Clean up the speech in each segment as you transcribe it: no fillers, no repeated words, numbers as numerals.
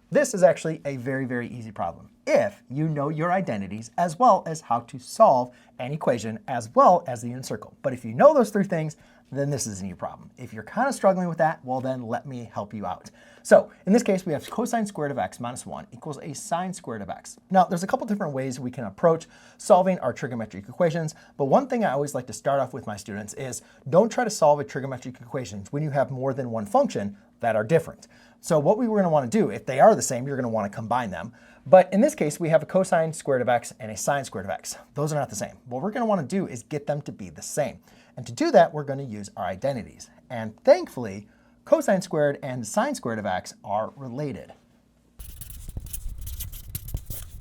This is actually a very, very easy problem if you know your identities as well as how to solve an equation as well as the unit circle. But if you know those three things, then this isn't your problem. If you're kind of struggling with that, well then let me help you out. So in this case, we have cosine squared of x minus 1 equals a sine squared of x. Now there's a couple different ways we can approach solving our trigonometric equations, but one thing I always like to start off with my students is don't try to solve a trigonometric equation when you have more than one function that are different. So what we were going to want to do, if they are the same, you're going to want to combine them. But in this case, we have a cosine squared of x and a sine squared of x. Those are not the same. What we're going to want to do is get them to be the same. And to do that, we're going to use our identities. And thankfully, cosine squared and sine squared of x are related.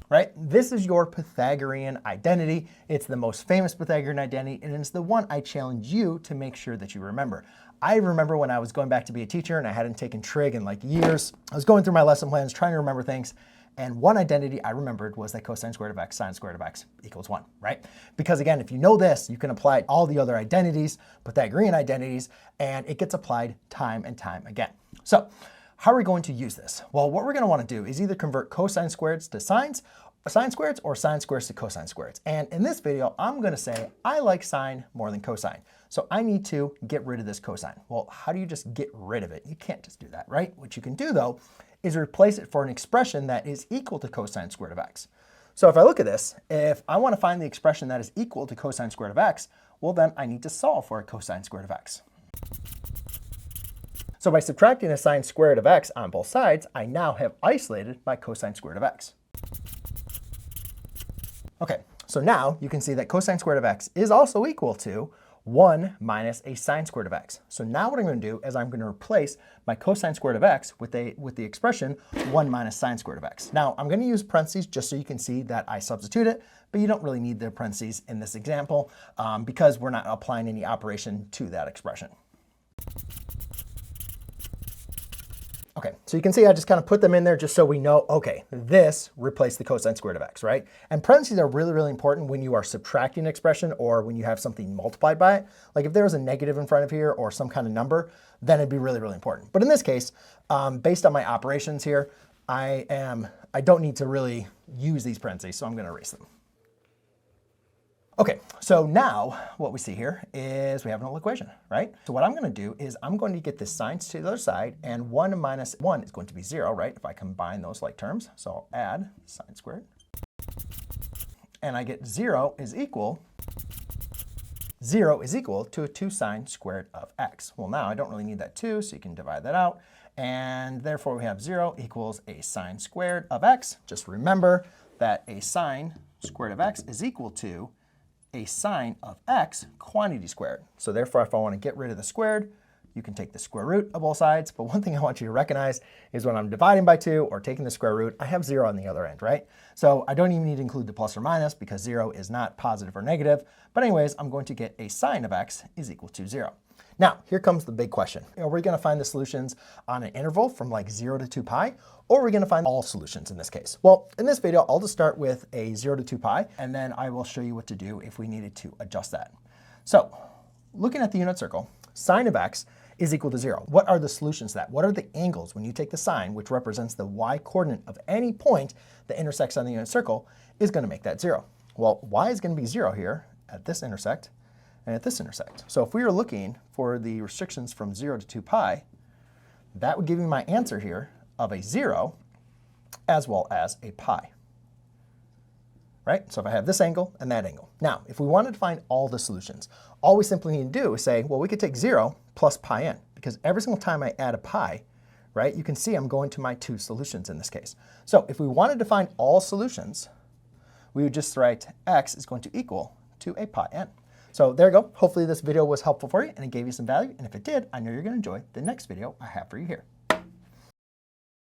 Right? This is your Pythagorean identity. It's the most famous Pythagorean identity, and it's the one I challenge you to make sure that you remember. I remember when I was going back to be a teacher and I hadn't taken trig in like years. I was going through my lesson plans, trying to remember things. And one identity I remembered was that cosine squared of x, sine squared of x equals 1, right? Because again, if you know this, you can apply all the other identities, Pythagorean identities, and it gets applied time and time again. So how are we going to use this? Well, what we're going to want to do is either convert cosine squareds to sines, sine squareds, or sine squares to cosine squareds. And in this video, I'm going to say I like sine more than cosine. So I need to get rid of this cosine. Well, how do you just get rid of it? You can't just do that, right? What you can do though is replace it for an expression that is equal to cosine squared of x. So if I look at this, if I want to find the expression that is equal to cosine squared of x, well then I need to solve for a cosine squared of x. So by subtracting a sine squared of x on both sides, I now have isolated my cosine squared of x. Okay, so now you can see that cosine squared of x is also equal to 1 minus a sine squared of x. So now what I'm going to do is I'm going to replace my cosine squared of x with the expression 1 minus sine squared of x. Now I'm going to use parentheses just so you can see that I substitute it, but you don't really need the parentheses in this example because we're not applying any operation to that expression. Okay, so you can see I just kind of put them in there just so we know, okay, this replaced the cosine squared of x, right? And parentheses are really, really important when you are subtracting an expression or when you have something multiplied by it. Like if there was a negative in front of here or some kind of number, then it'd be really, really important. But in this case, based on my operations here, I don't need to really use these parentheses, so I'm going to erase them. Okay, so now what we see here is we have an whole equation, right? So what I'm going to do is I'm going to get the signs to the other side, and 1 minus 1 is going to be 0, right? If I combine those like terms. So I'll add sine squared. And I get 0 is equal to a 2 sine squared of x. Well, now I don't really need that 2, so you can divide that out. And therefore we have 0 equals a sine squared of x. Just remember that a sine squared of x is equal to a sine of x quantity squared. So therefore, if I want to get rid of the squared, you can take the square root of both sides. But one thing I want you to recognize is when I'm dividing by 2 or taking the square root, I have 0 on the other end, right? So I don't even need to include the plus or minus because 0 is not positive or negative. But anyways, I'm going to get a sine of x is equal to 0. Now, here comes the big question. Are we going to find the solutions on an interval from like 0 to 2 pi? Or are we going to find all solutions in this case? Well, in this video, I'll just start with a 0 to 2 pi, and then I will show you what to do if we needed to adjust that. So looking at the unit circle, sine of x is equal to 0. What are the solutions to that? What are the angles when you take the sine, which represents the y coordinate of any point that intersects on the unit circle, is going to make that 0? Well, y is going to be 0 here at this intersect and at this intersect. So if we were looking for the restrictions from 0 to 2 pi, that would give me my answer here of a 0 as well as a pi. Right? So if I have this angle and that angle. Now, if we wanted to find all the solutions, all we simply need to do is say, well, we could take 0 plus pi n, because every single time I add a pi, right, you can see I'm going to my 2 solutions in this case. So if we wanted to find all solutions, we would just write x is going to equal to a pi n. So there you go. Hopefully this video was helpful for you and it gave you some value. And if it did, I know you're going to enjoy the next video I have for you here.